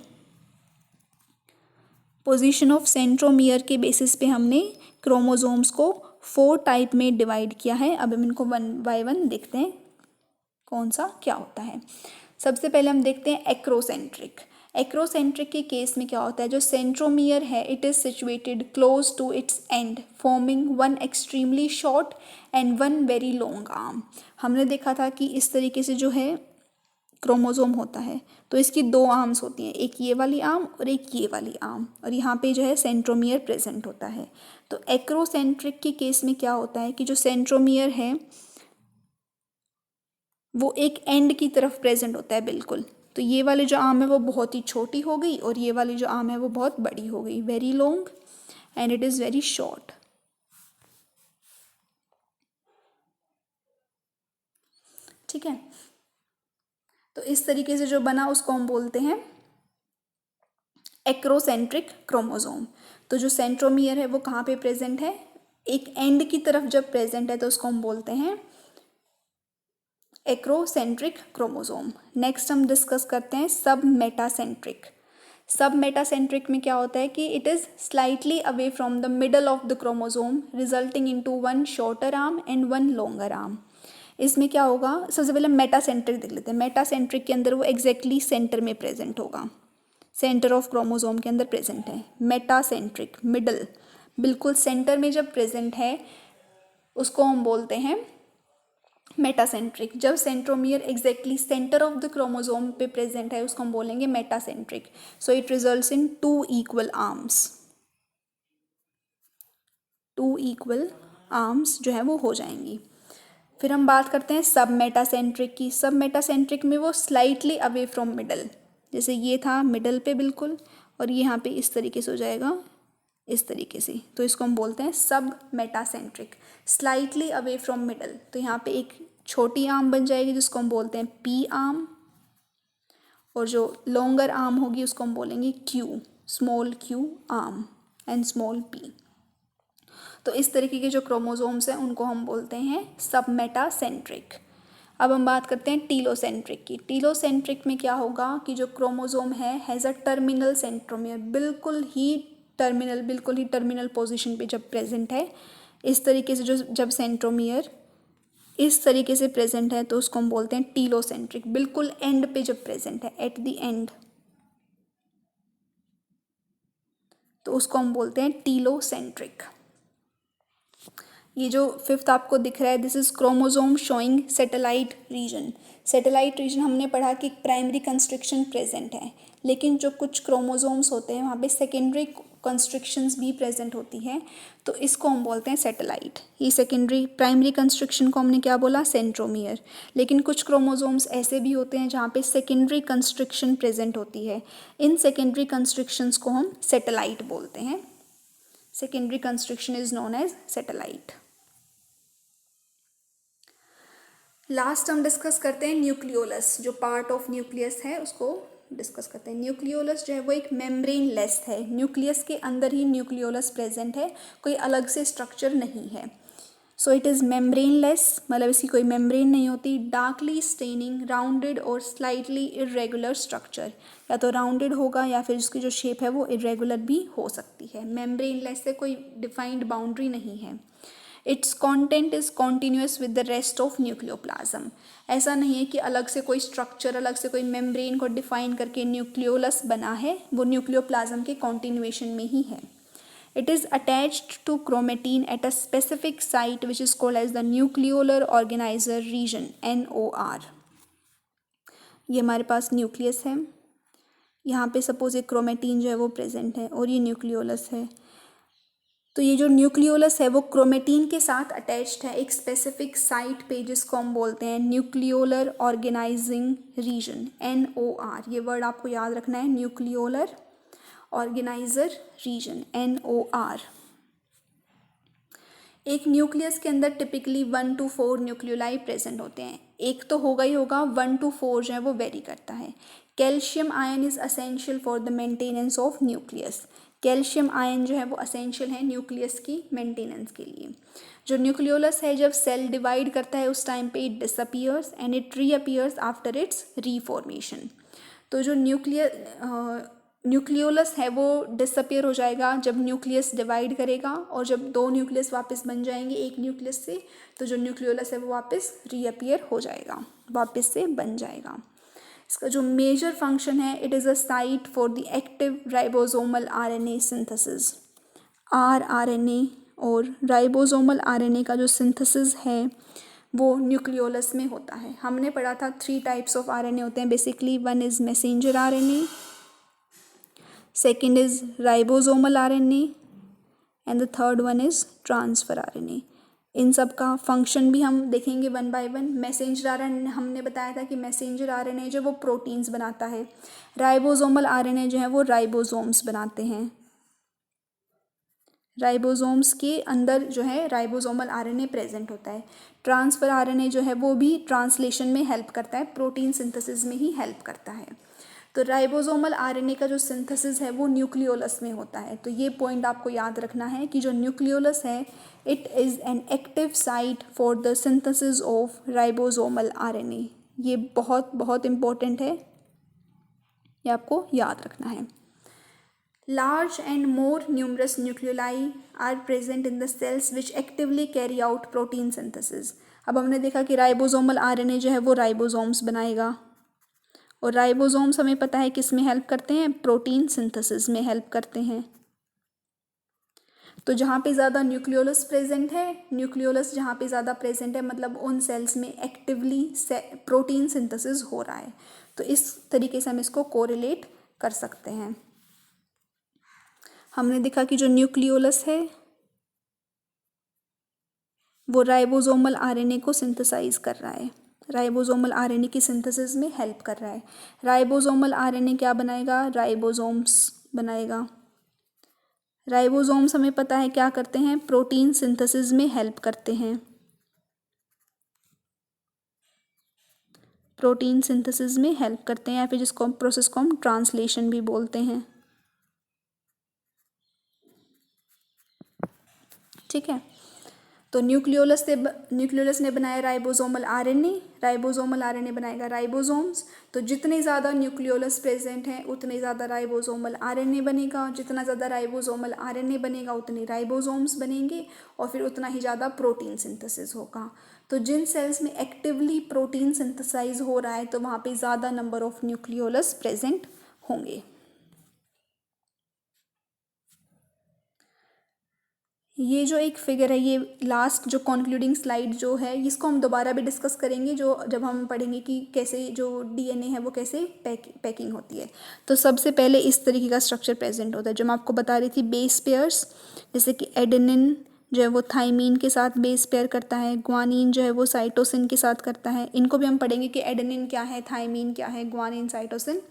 Position of centromere के बेसिस पे हमने क्रोमोसोम्स को 4 टाइप में डिवाइड किया है। अब हम इनको 1 by 1 देखते हैं कौन सा क्या होता है। सबसे पहले हम देखते हैं एक्रोसेंट्रिक। एक्रोसेंट्रिक के केस में क्या होता है जो सेंट्रोमियर है it is situated close to its end forming 1 extremely short and 1 very long arm. हमने देखा था कि इस तरीके से जो है क्रोमोसोम होता है तो इसकी 2 आर्म्स होती हैं, एक ये वाली आर्म और एक ये वाली आर्म और यहाँ पे जो है सेंट्रोमियर प्रेजेंट होता है। तो एक्रोसेंट्रिक के केस में क्या होता है कि जो सेंट्रोमियर है वो एक एंड की तरफ प्रेजेंट होता है बिल्कुल। तो ये वाली जो आर्म है वो बहुत ही छोटी हो गई और ये वाली जो आर्म है वो बहुत बड़ी हो गई, very long and it is very short. ठीक है, तो इस तरीके से जो बना उसको हम बोलते हैं एक्रोसेंट्रिक क्रोमोसोम। तो जो सेंट्रोमियर है वो कहाँ पे प्रेजेंट है? एक एंड की तरफ जब प्रेजेंट है तो उसको हम बोलते हैं एक्रोसेंट्रिक क्रोमोसोम। नेक्स्ट हम डिस्कस करते हैं सब मेटासेंट्रिक। सब मेटासेंट्रिक में क्या होता है कि it is slightly away from the middle of the chromosome resulting into 1 shorter arm and 1 longer arm. इसमें क्या होगा, सबसे पहले मेटासेंट्रिक देख लेते हैं। मेटासेंट्रिक के अंदर वो एग्जैक्टली सेंटर में प्रेजेंट होगा, सेंटर ऑफ क्रोमोसोम के अंदर प्रेजेंट है। मेटासेंट्रिक मिडल बिल्कुल सेंटर में जब प्रेजेंट है उसको हम बोलते हैं मेटासेंट्रिक, जब centromere exactly centre of the chromosome पे प्रेजेंट है उसको हम बोलेंगे metacentric. So it results in 2 equal arms जो है वो हो जाएंगी. फिर हम बात करते हैं सब मेटासेंट्रिक की. सब मेटासेंट्रिक में वो स्लाइटली अवे फ्रॉम मिडल, जैसे ये था मिडल पे बिल्कुल, और ये यहाँ पे इस तरीके से हो जाएगा, इस तरीके से. तो इसको हम बोलते हैं सब metacentric, slightly away from middle. तो यहाँ पे एक छोटी आर्म बन जाएगी जिसको हम बोलते हैं पी आर्म, और जो लॉन्गर आर्म होगी उसको हम बोलेंगे Q, small Q arm and small P. तो इस तरीके के जो क्रोमोसोम्स हैं उनको हम बोलते हैं सब मेटासेंट्रिक. अब हम बात करते हैं टीलोसेंट्रिक की. टीलोसेंट्रिक में क्या होगा कि जो क्रोमोसोम है हैज़ अ टर्मिनल सेंट्रोमियर, बिल्कुल ही टर्मिनल पोजीशन पे जब प्रेजेंट है, इस तरीके से जो जब सेंट्रोमियर इस तरीके से प्रेजेंट है तो उसको हम बोलते हैं टीलोसेंट्रिक. बिल्कुल एंड पे जब प्रेजेंट है, एट द एंड, तो उसको हम बोलते हैं टीलोसेंट्रिक. ये जो फिफ्थ आपको दिख रहा है, this is chromosome showing satellite region. Satellite region हमने पढ़ा कि प्राइमरी कंस्ट्रिक्शन प्रेजेंट है, लेकिन जो कुछ क्रोमोसोम्स होते हैं वहाँ पे सेकेंडरी कंस्ट्रिक्शंस भी प्रेजेंट होती है, तो इसको हम बोलते हैं सैटेलाइट. ये सेकेंडरी, प्राइमरी कंस्ट्रिक्शन को हमने क्या बोला, सेंट्रोमियर. लेकिन कुछ क्रोमोसोम्स ऐसे भी होते हैं जहाँ पे सेकेंडरी कंस्ट्रिक्शन प्रेजेंट होती है. इन सेकेंडरी कंस्ट्रिक्शंस को हम सैटेलाइट बोलते हैं. Secondary constriction is known as satellite. Last हम डिस्कस करते हैं न्यूक्लियोलस. जो पार्ट ऑफ न्यूक्लियस है उसको डिस्कस करते हैं. न्यूक्लियोलस जो है वो एक मेम्ब्रेन लेस है. न्यूक्लियस के अंदर ही न्यूक्लियोलस प्रेजेंट है, कोई अलग से स्ट्रक्चर नहीं है. So it is membrane less, मतलब इसकी कोई मेम्ब्रेन नहीं होती. डार्कली स्टेनिंग, राउंडेड और स्लाइटली इरेगुलर स्ट्रक्चर, या तो राउंडेड होगा या फिर उसकी जो शेप है वो इरेगुलर भी हो सकती है. मेम्ब्रेन लेस से कोई डिफाइंड बाउंड्री नहीं है. It's content is continuous with the rest of nucleoplasm. ऐसा नहीं है कि अलग से कोई स्ट्रक्चर, अलग से कोई मेम्ब्रेन को डिफाइन करके न्यूक्लियोलस बना है, वो न्यूक्लियोप्लाज्म के कॉन्टिन्यूएशन में ही है. It is attached to chromatin at a specific site which is called as the nucleolar organizer region, NOR. ये हमारे पास न्यूक्लियस है, यहाँ पे सपोज एक क्रोमेटीन जो है वो प्रेजेंट है और ये न्यूक्लियोलस है. तो ये जो न्यूक्लियोलस है वो क्रोमेटीन के साथ अटैच्ड है एक स्पेसिफिक साइट पे जिसको हम बोलते हैं न्यूक्लियोलर ऑर्गेनाइजिंग रीजन, NOR. ये वर्ड आपको याद रखना है, न्यूक्लियोलर ऑर्गेनाइजर रीजन, NOR. एक न्यूक्लियस के अंदर टिपिकली 1 to 4 न्यूक्लियोलाई प्रेजेंट होते हैं. एक तो होगा ही होगा, 1 to 4 जो है वो वेरी करता है. Calcium ion is essential for the maintenance of nucleus. Calcium ion जो है वो असेंशियल है न्यूक्लियस की मेंटेनेंस के लिए. जो न्यूक्लियोलस है जब सेल डिवाइड करता है उस टाइम पे it disappears and it reappears after its reformation. तो जो न्यूक्लियोलस है वो डिसअपियर हो जाएगा जब न्यूक्लियस डिवाइड करेगा, और जब 2 न्यूक्लियस वापस बन जाएंगे एक न्यूक्लियस से, तो जो न्यूक्लियोलस है वो वापस रीअपियर हो जाएगा, वापस से बन जाएगा. इसका जो मेजर फंक्शन है, it is a site for the active ribosomal RNA synthesis. rRNA और राइबोसोमल RNA का जो सिंथेसिस है वो न्यूक्लियोलस में होता है. हमने पढ़ा था 3 टाइप्स ऑफ RNA होते हैं basically. One is messenger RNA, second is ribosomal RNA and the third one is transfer RNA. इन सब का फंक्शन भी हम देखेंगे one by one. Messenger RNA हमने बताया था कि मैसेंजर RNA जो वो प्रोटीन्स बनाता है. राइबोसोमल RNA जो है वो राइबोसोम्स बनाते हैं. राइबोसोम्स के अंदर जो है राइबोसोमल RNA प्रेजेंट होता है. ट्रांसफर RNA जो है वो भी ट्रांसलेशन में हेल्प करता है, प्रोटीन सिंथेसिस में ही हेल्प करता है. तो राइबोसोमल RNA का जो सिंथेसिस है वो न्यूक्लियोलस में होता है. तो ये पॉइंट आपको याद रखना है कि जो न्यूक्लियोलस है it is an active site for the synthesis of ribosomal RNA. ये बहुत बहुत इम्पोर्टेंट है, ये आपको याद रखना है. Large and more numerous nucleoli are present in the cells which actively carry out protein synthesis. अब हमने देखा कि राइबोसोमल RNA जो है वो राइबोसोम्स बनाएगा, और राइबोसोम्स हमें पता है किस में हेल्प करते हैं, प्रोटीन सिंथेसिस में हेल्प करते हैं. तो जहाँ पे ज़्यादा न्यूक्लियोलस प्रेजेंट है, न्यूक्लियोलस जहाँ पे ज़्यादा प्रेजेंट है मतलब उन सेल्स में एक्टिवली प्रोटीन सिंथेसिस हो रहा है। तो इस तरीके से हम इसको कोरिलेट कर सकते हैं। हमने देखा कि जो न्यूक्लियोलस है वो राइबोसोमल आरएनए को सिंथेसाइज कर रहा है, राइबोसोमल आरएनए की सिंथेसिस में हेल्प कर रहा है। राइबोसोमल आरएनए क्या बनाएगा? राइबोसोम्स बनाएगा। राइबोसोम्स हमें पता है क्या करते हैं? प्रोटीन सिंथेसिस में हेल्प करते हैं, प्रोटीन सिंथेसिस में हेल्प करते हैं, या फिर जिसको प्रोसेस को हम ट्रांसलेशन भी बोलते हैं। ठीक है, तो न्यूक्लियोलस ने बनाया राइबोसोमल आरएनए, राइबोसोमल आरएनए बनाएगा राइबोसोम्स। तो जितने ज़्यादा न्यूक्लियोलस प्रेजेंट हैं उतने ज़्यादा राइबोसोमल आरएनए बनेगा, जितना ज़्यादा राइबोसोमल आरएनए बनेगा उतने राइबोसोम्स बनेंगे और फिर उतना ही ज़्यादा प्रोटीन सिंथेसिस होगा। तो जिन सेल्स में एक्टिवली प्रोटीन सिंथेसाइज हो रहा है तो वहाँ पे ज़्यादा नंबर ऑफ न्यूक्लियोलस प्रेजेंट होंगे। ये जो एक फिगर है, ये लास्ट जो कंक्लूडिंग स्लाइड जो है, इसको हम दोबारा भी डिस्कस करेंगे जो जब हम पढ़ेंगे कि कैसे जो डीएनए है वो कैसे पैकिंग होती है। तो सबसे पहले इस तरीके का स्ट्रक्चर प्रेजेंट होता है जो मैं आपको बता रही थी, बेस पेयर्स, जैसे कि एडेनिन जो है वो थाइमीन के साथ बेस पेयर करता है, ग्वानिन जो है वो साइटोसिन के साथ करता है। इनको भी हम पढ़ेंगे कि एडेनिन क्या है, थाइमीन क्या है, ग्वानिन, साइटोसिन।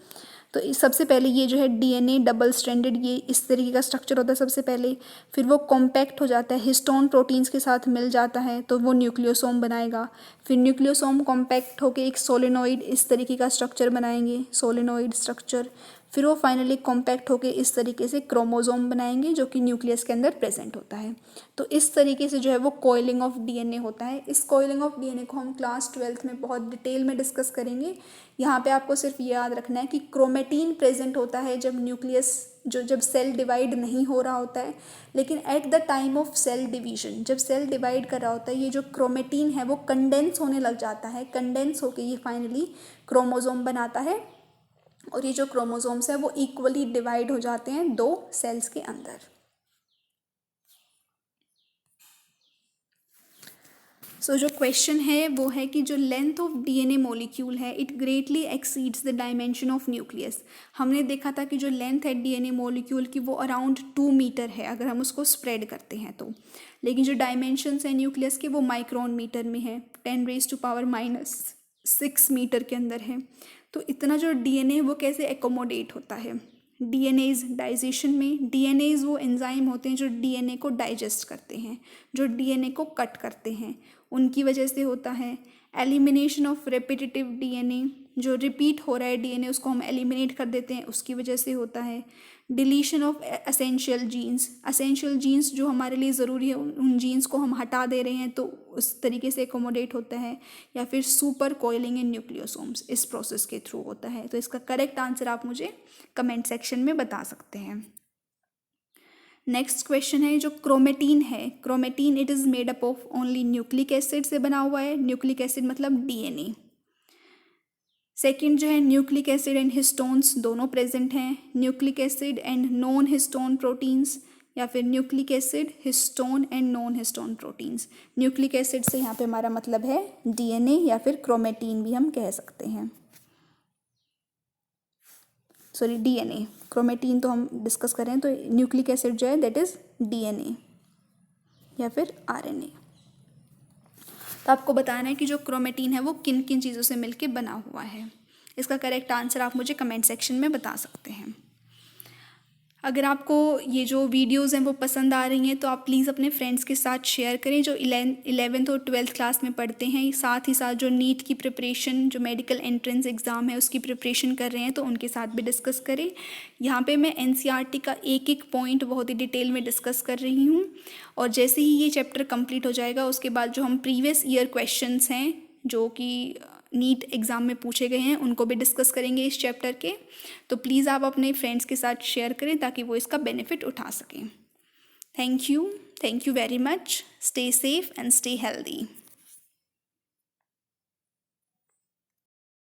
तो सबसे पहले ये जो है डीएनए डबल स्ट्रैंडेड, ये इस तरीके का स्ट्रक्चर होता है सबसे पहले। फिर वो कॉम्पैक्ट हो जाता है, हिस्टोन प्रोटीन्स के साथ मिल जाता है तो वो न्यूक्लियोसोम बनाएगा। फिर न्यूक्लियोसोम कॉम्पैक्ट होकर एक सोलेनोइड इस तरीके का स्ट्रक्चर बनाएंगे, सोलेनोइड स्ट्रक्चर। फिर वो फाइनली कॉम्पैक्ट होकर इस तरीके से क्रोमोसोम बनाएंगे जो कि न्यूक्लियस के अंदर प्रेजेंट होता है। तो इस तरीके से जो है वो कॉइलिंग ऑफ डीएनए होता है। इस कॉइलिंग ऑफ डीएनए को हम क्लास 12th में बहुत डिटेल में डिस्कस करेंगे। यहाँ पे आपको सिर्फ ये याद रखना है कि क्रोमेटीन प्रेजेंट होता है जब न्यूक्लियस जब सेल डिवाइड नहीं हो रहा होता है, लेकिन at the time of cell division जब सेल डिवाइड कर रहा होता है ये जो क्रोमेटीन है वो कंडेंस होने लग जाता है, कंडेंस होके ये फाइनली क्रोमोसोम बनाता है और ये जो क्रोमोसोम्स है वो इक्वली डिवाइड हो जाते हैं दो सेल्स के अंदर। सो जो क्वेश्चन है वो है कि जो लेंथ ऑफ डीएनए मॉलिक्यूल है it greatly exceeds the dimension of nucleus. हमने देखा था कि जो लेंथ है डीएनए मॉलिक्यूल की वो अराउंड 2 मीटर है अगर हम उसको स्प्रेड करते हैं तो, लेकिन जो डायमेंशंस है न्यूक्लियस के वो माइक्रोन मीटर में है, 10⁻⁻⁶ मीटर के अंदर है। तो इतना जो डीएनए वो कैसे एकोमोडेट होता है? डीएनएज डाइजेशन में, डीएनएज वो एंजाइम होते हैं जो डीएनए को डाइजेस्ट करते हैं, जो डीएनए को कट करते हैं, उनकी वजह से होता है। एलिमिनेशन ऑफ रेपिटेटिव डीएनए, जो रिपीट हो रहा है डीएनए उसको हम एलिमिनेट कर देते हैं, उसकी वजह से होता है। Deletion of essential genes, essential genes जो हमारे लिए ज़रूरी है उन जीन्स को हम हटा दे रहे हैं तो उस तरीके से एकोमोडेट होता है। या फिर सुपर कॉइलिंग इन न्यूक्लियोसोम्स, इस प्रोसेस के थ्रू होता है। तो इसका करेक्ट आंसर आप मुझे कमेंट सेक्शन में बता सकते हैं। नेक्स्ट क्वेश्चन है जो क्रोमेटीन है, chromatin it is made up of only nucleic acid से बना हुआ है, न्यूक्लिक एसिड मतलब डीएनए। सेकेंड जो है न्यूक्लिक एसिड एंड हिस्टोन्स दोनों प्रेजेंट हैं, nucleic acid and non histone proteins, या फिर nucleic acid histone and non histone proteins. Nucleic acid से यहाँ पे हमारा मतलब है डीएनए या फिर क्रोमेटीन भी हम कह सकते हैं, सॉरी डीएनए, क्रोमेटीन तो हम डिस्कस कर रहे हैं। तो न्यूक्लिक एसिड जो है दैट इज डीएनए या फिर आरएनए। तो आपको बताना है कि जो क्रोमेटीन है वो किन किन चीज़ों से मिलके बना हुआ है। इसका करेक्ट आंसर आप मुझे कमेंट सेक्शन में बता सकते हैं। अगर आपको ये जो वीडियोज़ हैं वो पसंद आ रही हैं तो आप प्लीज़ अपने फ्रेंड्स के साथ शेयर करें जो 11th और 12th क्लास में पढ़ते हैं, साथ ही साथ जो नीट की प्रिपरेशन, जो मेडिकल एंट्रेंस एग्ज़ाम है उसकी प्रिपरेशन कर रहे हैं तो उनके साथ भी डिस्कस करें। यहाँ पे मैं एनसीईआरटी का एक एक पॉइंट बहुत ही डिटेल में डिस्कस कर रही हूँ और जैसे ही ये चैप्टर कंप्लीट हो जाएगा उसके बाद जो हम प्रीवियस ईयर क्वेश्चंस हैं जो कि नीट एग्ज़ाम में पूछे गए हैं उनको भी डिस्कस करेंगे इस चैप्टर के। तो प्लीज़ आप अपने फ्रेंड्स के साथ शेयर करें ताकि वो इसका बेनिफिट उठा सकें। Thank you very much. Stay safe and stay healthy.